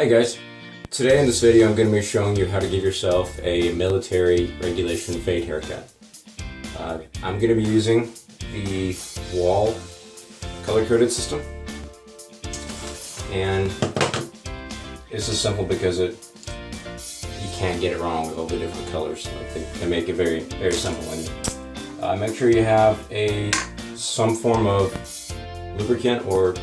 Hi guys, today in this video I'm going to be showing you how to give yourself a military regulation fade haircut. I'm going to be using the wall color-coded system, and this is simple because you can't get it wrong with all the different colors. They make it very, very simple. And make sure you have some form of lubricant or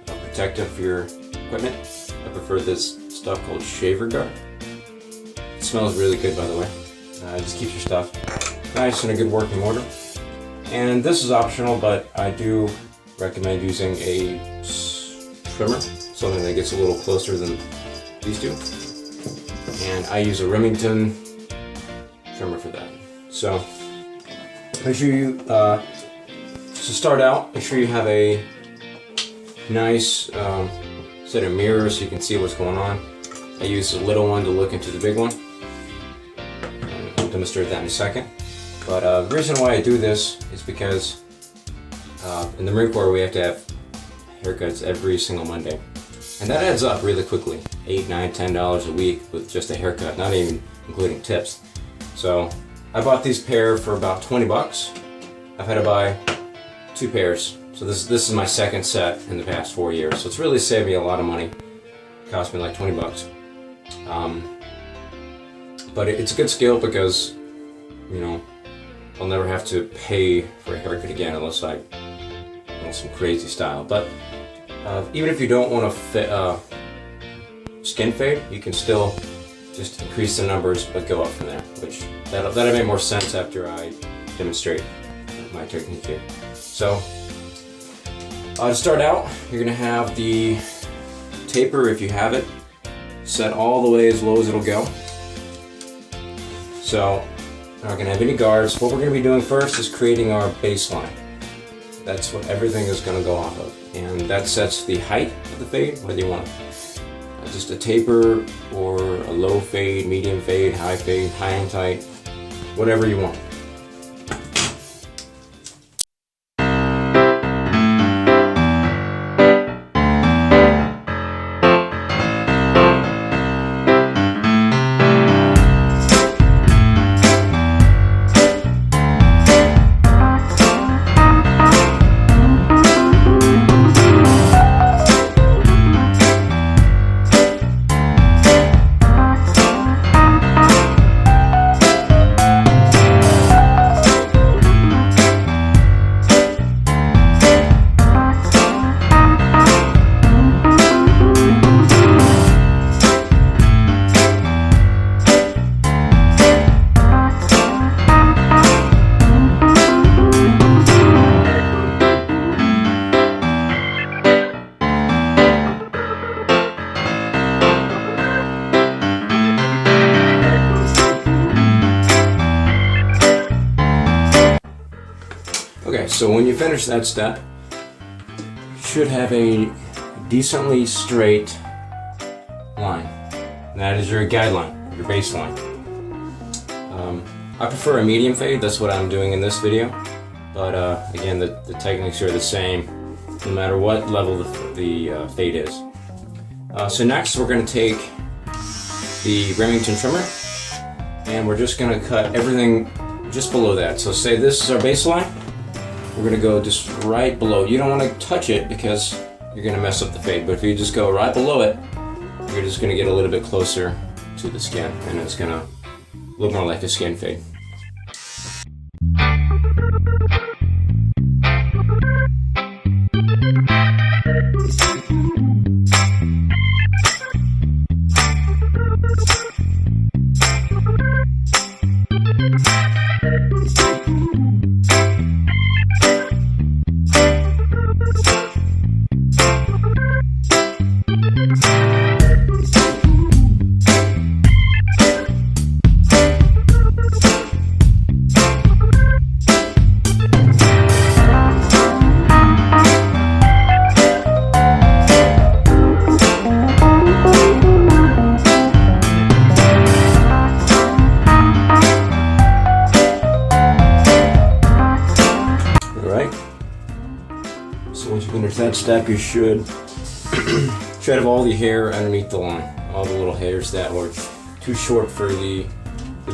protectant for your equipment. I prefer this stuff called shaver guard. It smells really good, by the way. It just keeps your stuff nice and in a good working order. And this is optional, but I do recommend using a trimmer, something that gets a little closer than these two. And I use a Remington trimmer for that. So make sure you, to start out, make sure you have a nice set of mirrors so you can see what's going on. I use the little one to look into the big one. I'll demonstrate that in a second. But the reason why I do this is because in the Marine Corps we have to have haircuts every single Monday. And that adds up really quickly. $8, $9, $10 a week with just a haircut, not even including tips. So I bought these pair for about 20 bucks. I've had to buy 2 pairs. So this is my second set in the past 4 years. So it's really saved me a lot of money. It cost me like 20 bucks. But it's a good skill because, you know, I'll never have to pay for a haircut again unless I want some crazy style. But even if you don't want to skin fade, you can still just increase the numbers but go up from there, which that'll make more sense after I demonstrate my technique here. So to start out, you're going to have the taper, if you have it, set all the way as low as it'll go. So we're not going to have any guards. What we're going to be doing first is creating our baseline. That's what everything is going to go off of. And that sets the height of the fade, whether you want just a taper or a low fade, medium fade, high and tight, whatever you want. Okay, so when you finish that step, you should have a decently straight line. That is your guideline, your baseline. I prefer a medium fade, that's what I'm doing in this video. But again, the techniques are the same no matter what level the fade is. So next we're going to take the Remington trimmer and we're just going to cut everything just below that. So say this is our baseline. We're going to go just right below. You don't want to touch it because you're going to mess up the fade, but if you just go right below it, you're just going to get a little bit closer to the skin, and it's going to look more like a skin fade. So once you finish that step, you should try to have all the hair underneath the line, all the little hairs that were too short for the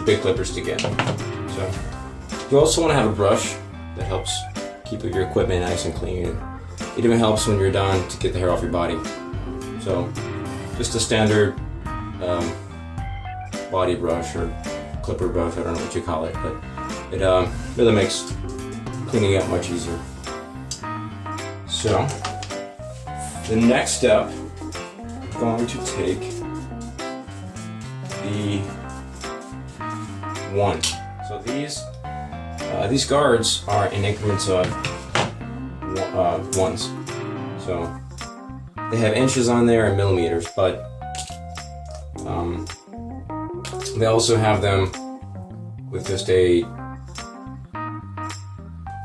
big clippers to get. So you also want to have a brush that helps keep your equipment nice and clean. It even helps when you're done to get the hair off your body. So just a standard body brush or clipper brush, I don't know what you call it, but it really makes cleaning up much easier. So the next step, I'm going to take the one. So these guards are in increments of ones. So they have inches on there and millimeters, but they also have them with just a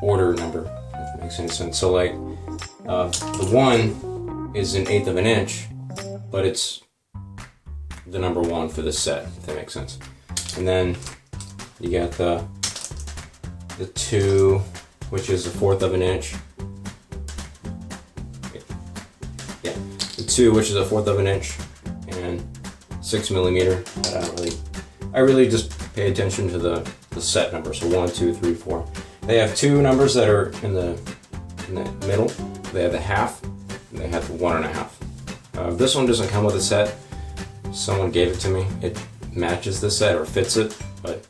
order number, if that makes any sense. So like the 1 is 1/8 of an inch, but it's the number 1 for the set, if that makes sense. And then you got the 2, which is 1/4 of an inch. Yeah, the 2, which is 1/4 of an inch, and 6 millimeter. I really just pay attention to the set number. So 1, 2, 3, 4. They have 2 numbers that are in the middle. They have the half, and they have the 1.5. This one doesn't come with a set. Someone gave it to me. It matches the set or fits it, but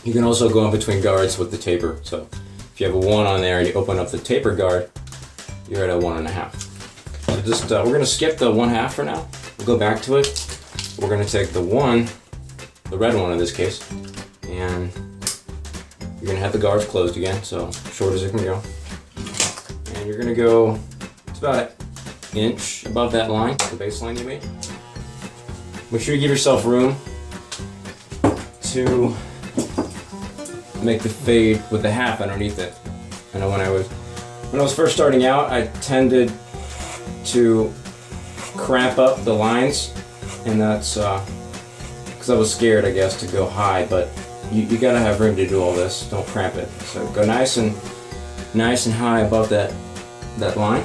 you can also go in between guards with the taper. So if you have a 1 on there and you open up the taper guard, you're at a 1.5. So just we're gonna skip the 1/2 for now. We'll go back to it. We're gonna take the 1, the red one in this case, and you're gonna have the guards closed again, so short as it can go. And you're gonna go, it's about an inch above that line, the baseline you made. Make sure you give yourself room to make the fade with the half underneath it. I know when I was first starting out, I tended to cramp up the lines, and that's because I was scared, I guess, to go high, but you gotta have room to do all this. Don't cramp it. So go nice and high above that line.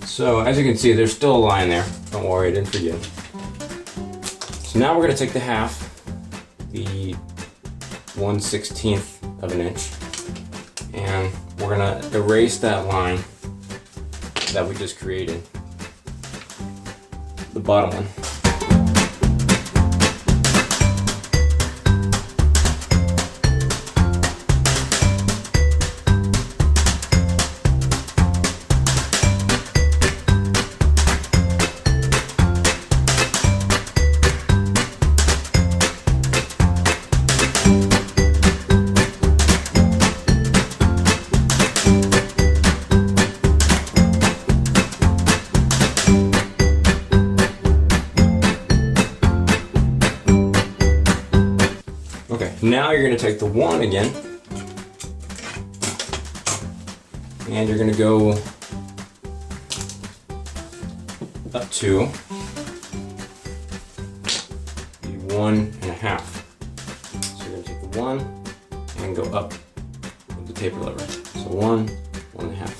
So as you can see, there's still a line there. Don't worry, I didn't forget. So now we're gonna take the half, the 1/16 of an inch, and we're gonna erase that line that we just created, the bottom one. Now you're going to take the 1 again, and you're going to go up to the 1.5. So you're going to take the 1 and go up with the taper lever. So 1, 1.5.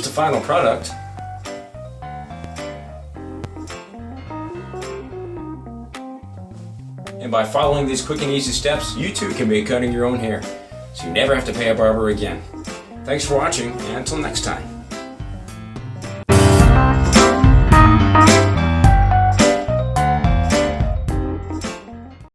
the final product. And by following these quick and easy steps, you too can be cutting your own hair, so you never have to pay a barber again. Thanks for watching, and until next time.